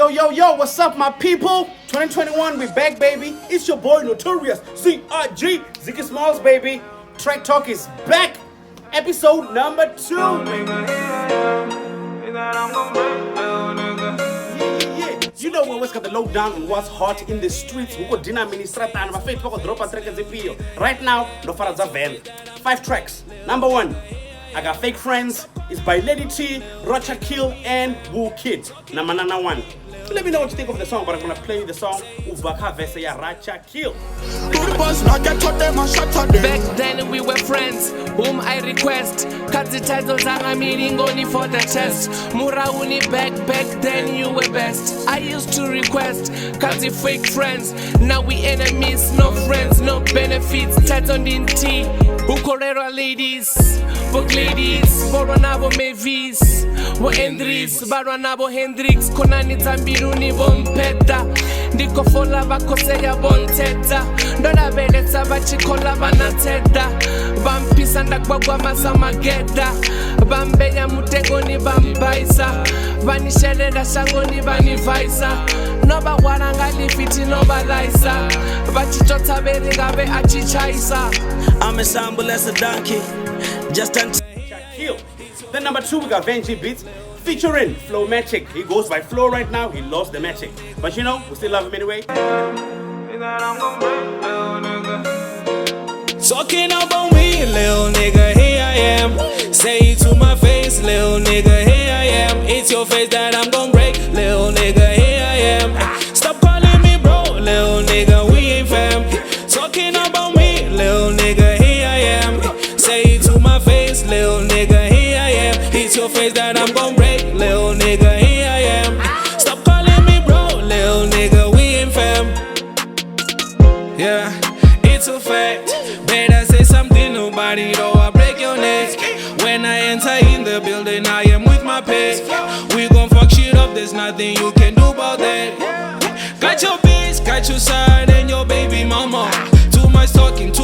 Yo, what's up, my people? 2021, we back, baby. It's your boy, Notorious CRG, Ziggy Smalls, baby. TrackTalk is back. Episode number 2. You know we always got the lowdown on what's hot in the streets. We got dinner ministrata and my faith for drop a track and zipio. Right now, no faraza Venda. 5 tracks. Number 1, I Got Fake Friends. It's by Lady T, Racha Kill, and Wukid. Na Manana 1. Let me know what you think of the song, but I'm gonna play the song Uvaka Vese ya Racha Kill. Back then we were friends, whom I request. Cut the titles I'm meeting only for the chest. Murauni back then you were best. I used to request, cut the fake friends. Now we enemies, no friends, no benefits. Tats on the T, Ukorera ladies, book ladies, Boronabo Mavis, Wo Endris, Baronabo Hendrix, Konani Tambiruni Bompeta, Dikofola Bakoseya Bonteta, Dona Beleza Bachikola Banateta, Bampisanda Kwagwa Masamageda, Bambeya Mutegoni Bambaisa, Vanishele Shangoni Banivaisa, Noba Waranga Lifiti Noba Laisa, Bachichota Berigabe Achichaisa. I'm a sample as a donkey, just until Kill. Then number 2, we got Venji Beats featuring Flow Magic. He goes by Flow right now. He lost the magic, but you know we still love him anyway. talking about me, little nigga, here I am. Say it to my face, little nigga, here I am. It's your face that I'm gon' break, little nigga, here I am. Stop calling me bro, little nigga, we ain't fam. Talking about me, little nigga, here I am. Say it to my face, little nigga, here I am. It's your face that I'm gon' break, little nigga, here I am. Stop calling me bro, little nigga, we ain't fam. Yeah, it's a fact. Better say something, nobody, though I break your neck. When I enter in the building, I am with my pet. We gon' fuck shit up, there's nothing you can do about that. Got your bitch, got your side, and your baby mama. Too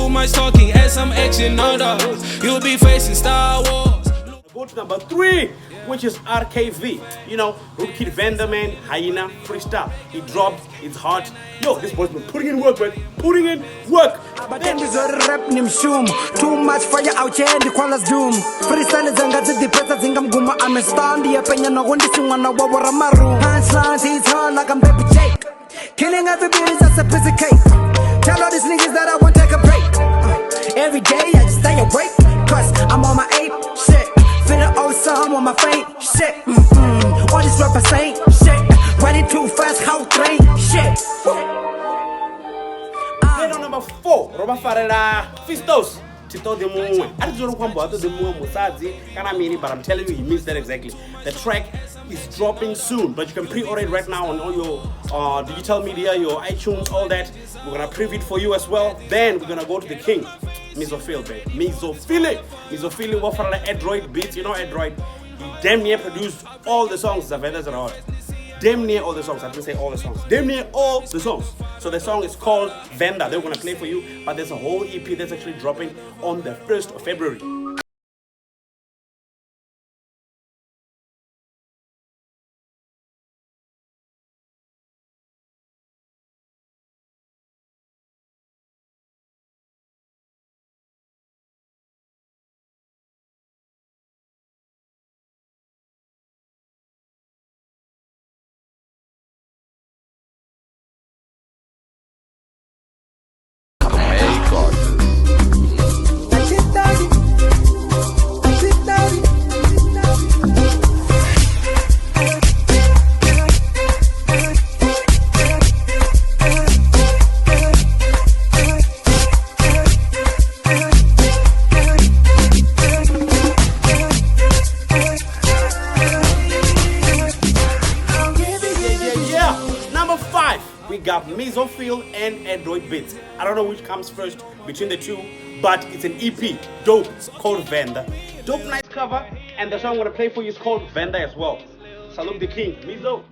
much talking, add some action order. You'll be facing Star Wars. Go to number 3, which is RKV. You know, Wukid, Venda, man, Hyena, freestyle. He dropped, it's hot. Yo, this boy's been putting in work, man. Putting in work. Too much fire out here, the qualas doom. Freestyle is a the press zingam guma. I'm a stand the opinion of one this one of what I'm maroon. Punchlines, he's hard like I'm baby Jake. Killing other bitches, that's a piece of cake. Tell all these niggas that I won't take a break. Every day I just stay awake, cause I'm on my 8 shit. Finna owe some on my faint shit. All these rappers saying shit. Running too fast, how train shit. Then on number 4, Roba Farela, Fistos. Tito de munwe. I don't know what the munwe musazi kana mean, but I'm telling you, he means that exactly. The track is dropping soon, but you can pre-order it right now on all your digital media, your iTunes, all that. We're gonna preview it for you as well. Then we're gonna go to the king, Mizo Phyll, baby. Mizo Phyll, what for the adroit beats? You know adroit. He damn near produced all the songs Venda's around. Damn near all the songs. I didn't say all the songs. Damn near all the songs. So the song is called Venda. They're gonna play for you, but there's a whole EP that's actually dropping on the 1st of February. We got Mizo Phyll and Adroit beats. I don't know which comes first between the two, but it's an EP, dope, called Venda. Dope, nice cover, and the song I'm gonna play for you is called Venda as well. Salute the king, Mizo.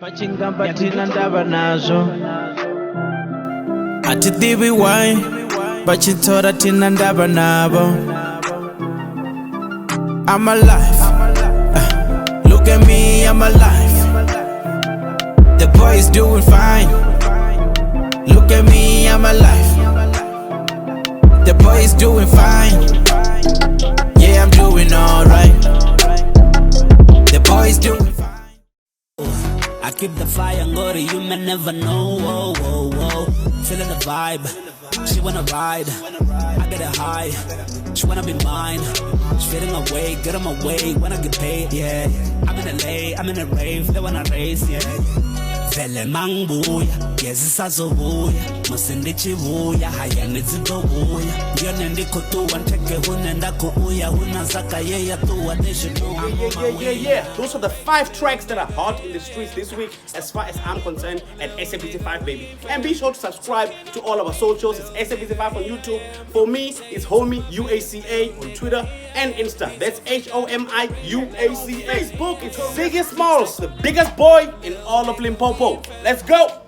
Pachingamba tina ndaba nazo Athi Todi wine Bachitora tina ndaba nabo I'm alive Look at me, I'm alive The boy is doing fine Look at me, I'm alive The boy is doing fine Yeah, I'm doing alright The boy is doing fine I keep the fire, ngori, you may never know. Whoa, whoa, whoa. Feeling the vibe. She wanna ride. I get her high. She wanna be mine. She's fading away, get on my way. When I get paid, yeah. I'm in LA, I'm in a rave. They wanna race, yeah. Vele mangbuya, yezi sazobuya. Musindi chibuya, Hyena zidobuya. Ngiyone ndikutuwa, nteke hunenda kuuya. Hunazaka yeya tuwa, they should know I'm on my way. Yeah. Those are the 5 tracks that are hot in the streets this week, as far as I'm concerned, at SABC5, baby. And be sure to subscribe to all of our socials. It's SABC5 on YouTube. For me, it's Homie UACA on Twitter and Insta. That's HOMIUACA. Facebook, it's Ziggy Smalls, the biggest boy in all of Limpopo. Let's go!